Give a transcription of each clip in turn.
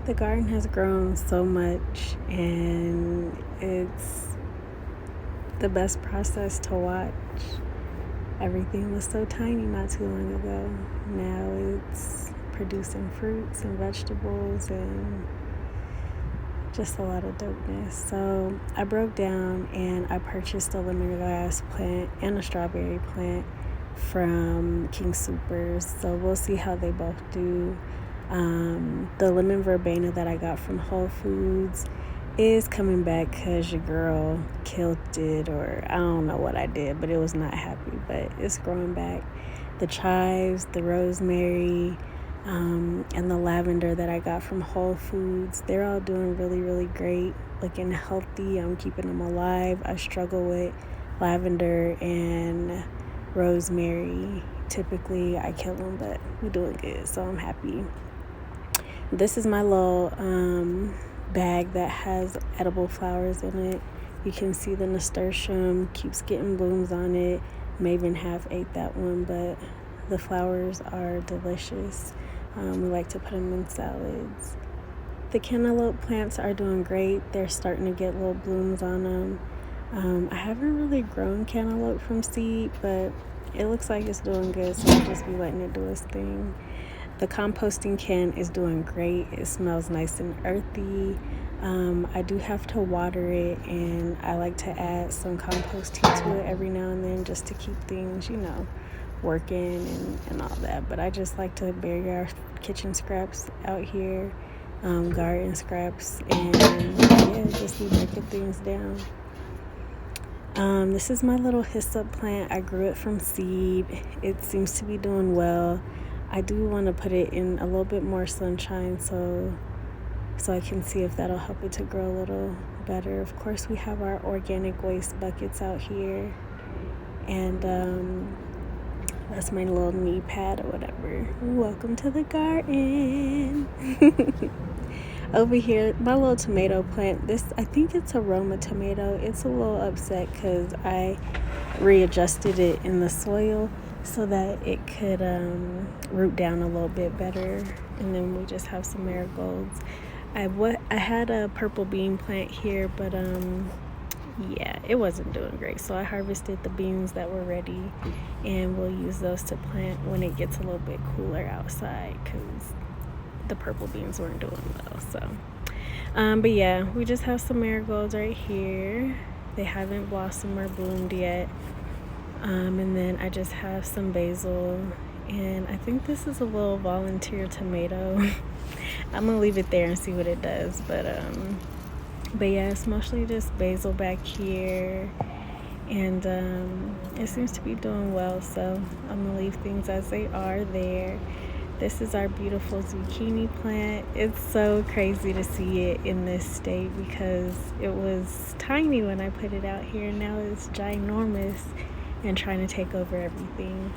The garden has grown so much, and it's the best process to watch. Everything was so tiny not too long ago. Now it's producing fruits and vegetables and just a lot of dopeness. So I broke down and I purchased a lemongrass plant and a strawberry plant from King Soopers. So we'll see how they both do. The lemon verbena that I got from Whole Foods is coming back because your girl killed it, or I don't know what I did, but it was not happy, but it's growing back. The chives, the rosemary, and the lavender that I got from Whole Foods, they're all doing really, really great, looking healthy. I'm keeping them alive. I struggle with lavender and rosemary. Typically I kill them, but we're doing good, so I'm happy. This is my little bag that has edible flowers in it. You can see the nasturtium keeps getting blooms on it. Maven half ate that one, but the flowers are delicious. We like to put them in salads. The cantaloupe plants are doing great. They're starting to get little blooms on them. I haven't really grown cantaloupe from seed, but it looks like it's doing good, so I'll just be letting it do its thing. The composting can is doing great. It smells nice and earthy. I do have to water it, and I like to add some compost tea to it every now and then just to keep things, working and all that. But I just like to bury our kitchen scraps out here, garden scraps, and just be breaking things down. This is my little hyssop plant. I grew it from seed. It seems to be doing well. I do want to put it in a little bit more sunshine so I can see if that'll help it to grow a little better. Of course, we have our organic waste buckets out here, and that's my little knee pad or whatever. Welcome to the garden. Over here, my little tomato plant, I think it's a Roma tomato. It's a little upset because I readjusted it in the soil so that it could root down a little bit better. And then we just have some marigolds. I had a purple bean plant here, but it wasn't doing great. So I harvested the beans that were ready, and we'll use those to plant when it gets a little bit cooler outside because the purple beans weren't doing well. So we just have some marigolds right here. They haven't blossomed or bloomed yet. And then I just have some basil, and I think this is a little volunteer tomato. I'm gonna leave it there and see what it does, but it's mostly just basil back here, and it seems to be doing well, so I'm gonna leave things as they are there. This is our beautiful zucchini plant. It's so crazy to see it in this state because it was tiny when I put it out here. Now it's ginormous and trying to take over everything.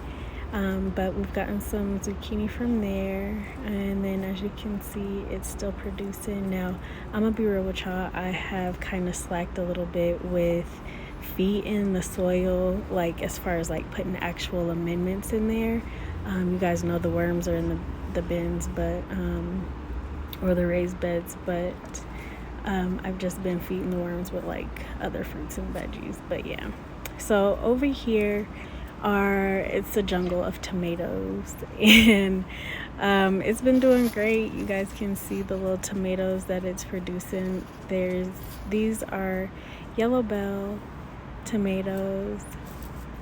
But we've gotten some zucchini from there, and then as you can see, it's still producing. Now, I'm gonna be real with y'all, I have kind of slacked a little bit with feeding the soil, like as far as like putting actual amendments in there. You guys know the worms are in the bins, but or the raised beds, but I've just been feeding the worms with like other fruits and veggies. But yeah, so over here it's a jungle of tomatoes, and it's been doing great. You guys can see the little tomatoes that it's producing. These are yellow bell tomatoes,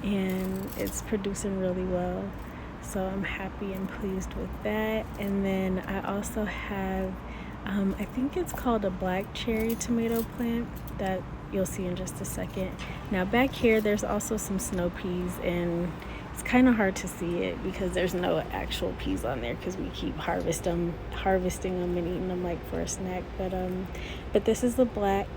and it's producing really well, so I'm happy and pleased with that. And then I also have I think it's called a black cherry tomato plant that you'll see in just a second. Now back here there's also some snow peas, and it's kind of hard to see it because there's no actual peas on there because we keep harvesting them and eating them like for a snack. But this is the black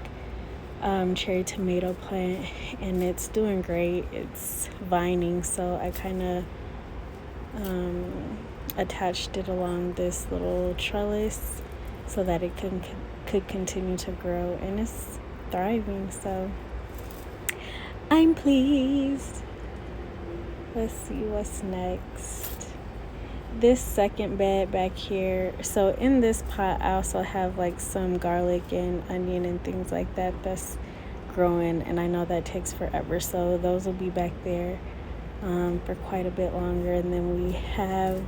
cherry tomato plant, and it's doing great. It's vining, so I kind of attached it along this little trellis so that it could continue to grow, and it's thriving, so I'm pleased. Let's see what's next. this second bed back here, so in this pot I also have like some garlic and onion and things like that that's growing, and I know that takes forever, so those will be back there for quite a bit longer. And then we have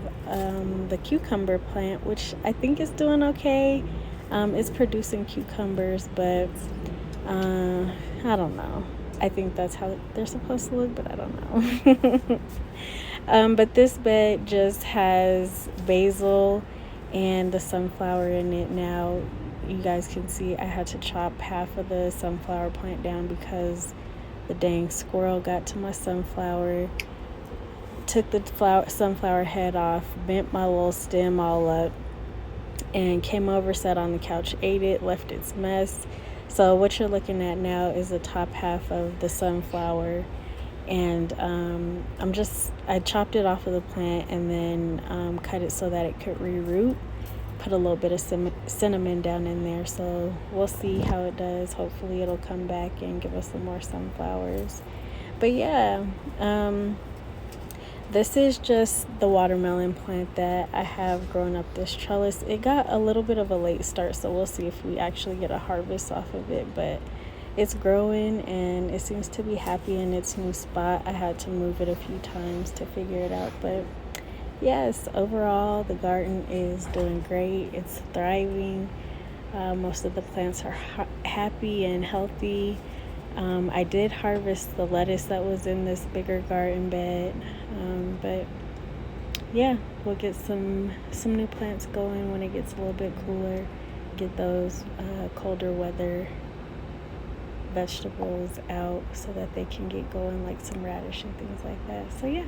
the cucumber plant, which I think is doing okay. It's producing cucumbers, but I don't know. I think that's how they're supposed to look, but I don't know. But this bed just has basil and the sunflower in it now. You guys can see I had to chop half of the sunflower plant down because the dang squirrel got to my sunflower, took the sunflower head off, bent my little stem all up, and came over, sat on the couch, ate it, left its mess. So what you're looking at now is the top half of the sunflower, and I chopped it off of the plant and then cut it so that it could reroot. Put a little bit of cinnamon down in there, so we'll see how it does. Hopefully it'll come back and give us some more sunflowers. But yeah, this is just the watermelon plant that I have growing up this trellis. It got a little bit of a late start, so we'll see if we actually get a harvest off of it, but it's growing and it seems to be happy in its new spot. I had to move it a few times to figure it out, but yes, overall the garden is doing great. It's thriving. Most of the plants are happy and healthy. I did harvest the lettuce that was in this bigger garden bed, but yeah, we'll get some new plants going when it gets a little bit cooler. Get those colder weather vegetables out so that they can get going, like some radish and things like that. So yeah,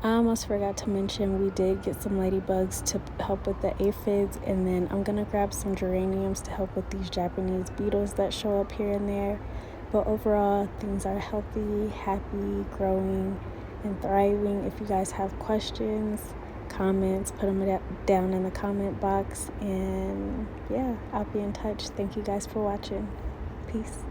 I almost forgot to mention we did get some ladybugs to help with the aphids, and then I'm gonna grab some geraniums to help with these Japanese beetles that show up here and there. But overall, things are healthy, happy, growing, and thriving. If you guys have questions, comments, put them down in the comment box, and yeah, I'll be in touch. Thank you guys for watching. Peace.